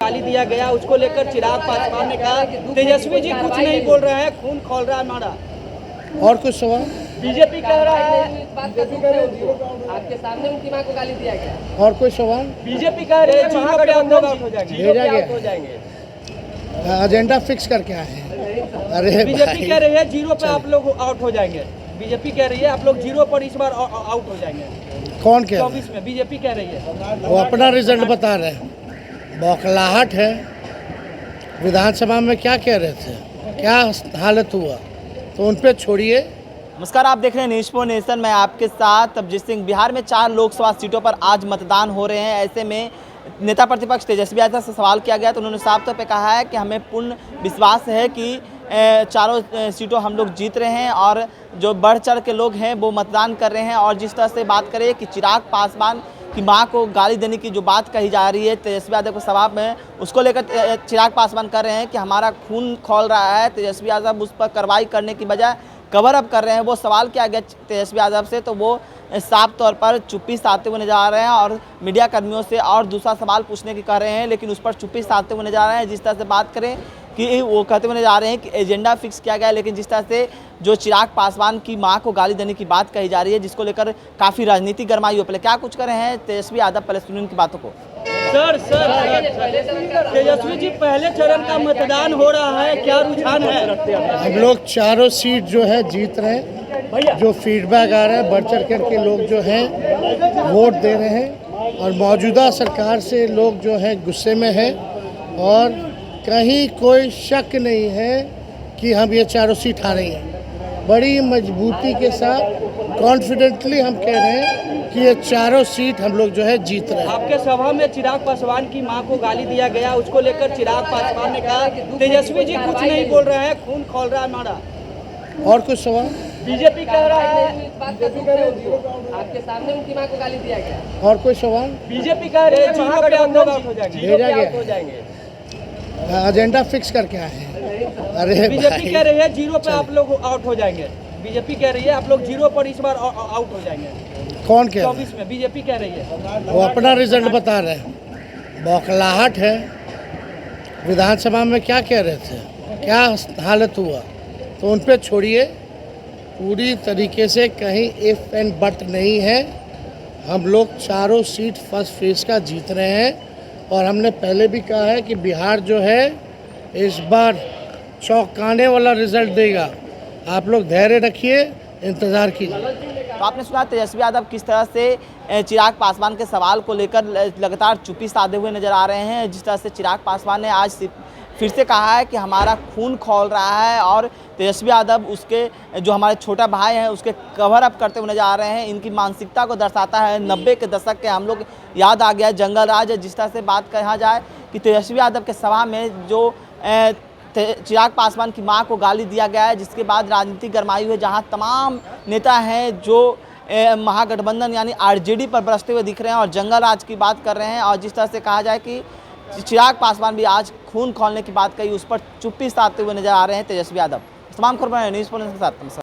गाली दिया गया, उसको लेकर चिराग पासवान ने कहा तेजस्वी जी कुछ नहीं बोल रहे हैं, खून खौल रहा है हमारा। और कुछ सवाल? बीजेपी कह रहा है आपके सामने उनकी मां को गाली दिया गया। और कोई सवाल? बीजेपी कह रही है जीरो पे हम लोग आउट हो जाएंगे, जीरो पे आउट हो जाएंगे। एजेंडा फिक्स करके आए हैं। अरे बीजेपी कह रही है जीरो पे आप लोग आउट हो जाएंगे। बीजेपी कह रही है आप लोग जीरो पर इस बार आउट हो जाएंगे। कौन कह रहा 24 में बीजेपी कह रही है। है? वो अपना रिजल्ट बता रहे हैं। बौखलाहट है। विधानसभा में क्या कह रहे थे, क्या हालत हुआ, तो उन पे छोड़िए। नमस्कार, आप देख रहे हैं न्यूज़ फॉर नेशन। मैं आपके साथ अभिजीत सिंह। बिहार में 4 लोकसभा सीटों पर आज मतदान हो रहे हैं। ऐसे में नेता प्रतिपक्ष तेजस्वी यादव से सवाल किया गया तो उन्होंने साफ तौर पे कहा है कि हमें पूर्ण विश्वास है कि चारों सीटों हम लोग जीत रहे हैं और जो बढ़ चढ़ के लोग हैं वो मतदान कर रहे हैं। और जिस तरह से बात करें कि चिराग पासवान की मां को गाली देने की जो बात कही जा रही है तेजस्वी यादव के सवाल में, उसको लेकर चिराग पासवान कर रहे हैं कि हमारा खून खौल रहा है। तेजस्वी यादव उस पर कार्रवाई करने की बजाय कवर अप कर रहे हैं। वो सवाल किया गया तेजस्वी यादव से तो वो साफ तौर पर चुप्पी साधते हुए नजर आ रहे हैं और मीडिया कर्मियों से और दूसरा सवाल पूछने की कह रहे हैं, लेकिन उस पर चुप्पी साधते हुए नजर आ रहे हैं। जिस तरह से बात करें कि वो कहते हुए नजर आ रहे हैं कि एजेंडा फिक्स किया गया है, लेकिन जिस तरह से जो चिराग पासवान की मां को गाली देने की बात कही जा रही है जिसको लेकर काफ़ी राजनीति गर्माई हो। पहले क्या कुछ कर रहे हैं तेजस्वी यादव, पहले सुनिए उनकी बातों को। सर तेजस्वी जी पहले चरण का मतदान हो रहा है, क्या रुझान है? हम लोग चारों सीट जो है जीत रहे हैं। जो फीडबैक आ रहा है बढ़ चढ़ कर के लोग जो हैं वोट दे रहे हैं और मौजूदा सरकार से लोग जो हैं गुस्से में हैं और कहीं कोई शक नहीं है कि हम ये चारों सीट हारेंगे। बड़ी मजबूती के साथ कॉन्फिडेंटली हम कह रहे हैं कि ये चारों सीट हम लोग जो है जीत रहे हैं। आपके सभा में चिराग पासवान की मां को गाली दिया गया, उसको लेकर चिराग पासवान ने कहा तेजस्वी जी कुछ नहीं बोल रहे हैं, खून खौल रहा है हमारा। और कुछ सवाल? बीजेपी कह रहा है आपके सामने उनकी मां को गाली दिया गया। और कोई सवाल? बीजेपी कह रही है जीरो पे हम लोग आउट हो जाएंगे, जीरो पे आउट हो जाएंगे। एजेंडा फिक्स करके आए हैं। अरे बीजेपी कह रही है जीरो पे आप लोग आउट हो जाएंगे। बीजेपी कह रही है आप लोग जीरो पर इस बार आउट हो जाएंगे। कौन कह रहा है? 24 में बीजेपी कह रही है। वो अपना रिजल्ट बता रहे हैं। बौखलाहट है। विधानसभा में क्या कह रहे थे, क्या हालत हुआ, तो उन पे छोड़िए। पूरी तरीके से कहीं इफ एंड बट नहीं है। हम लोग चारों सीट फर्स्ट फेज का जीत रहे हैं और हमने पहले भी कहा है कि बिहार जो है इस बार चौंकाने वाला रिजल्ट देगा। आप लोग धैर्य रखिए, इंतज़ार कीजिए। तो आपने सुना तेजस्वी यादव किस तरह से चिराग पासवान के सवाल को लेकर लगातार चुप्पी साधे हुए नजर आ रहे हैं। जिस तरह से चिराग पासवान ने आज फिर से कहा है कि हमारा खून खौल रहा है और तेजस्वी यादव उसके जो हमारे छोटा भाई हैं उसके कवर अप करते हुए नजर आ रहे हैं। इनकी मानसिकता को दर्शाता है। 90 के दशक के हम लोग याद आ गया जंगल राज। जिस तरह से बात कहा जाए कि तेजस्वी यादव के सभा में जो चिराग पासवान की मां को गाली दिया गया है जिसके बाद राजनीति गरमाई हुई, जहां तमाम नेता हैं जो महागठबंधन यानी आरजेडी पर बरसते हुए दिख रहे हैं और जंगल राज की बात कर रहे हैं। और जिस तरह से कहा जाए कि चिराग पासवान भी आज खून खोलने की बात कही, उस पर चुप्पी साधते हुए नजर आ रहे हैं तेजस्वी यादव। तमाम खबरें न्यूज़ 4 के साथ।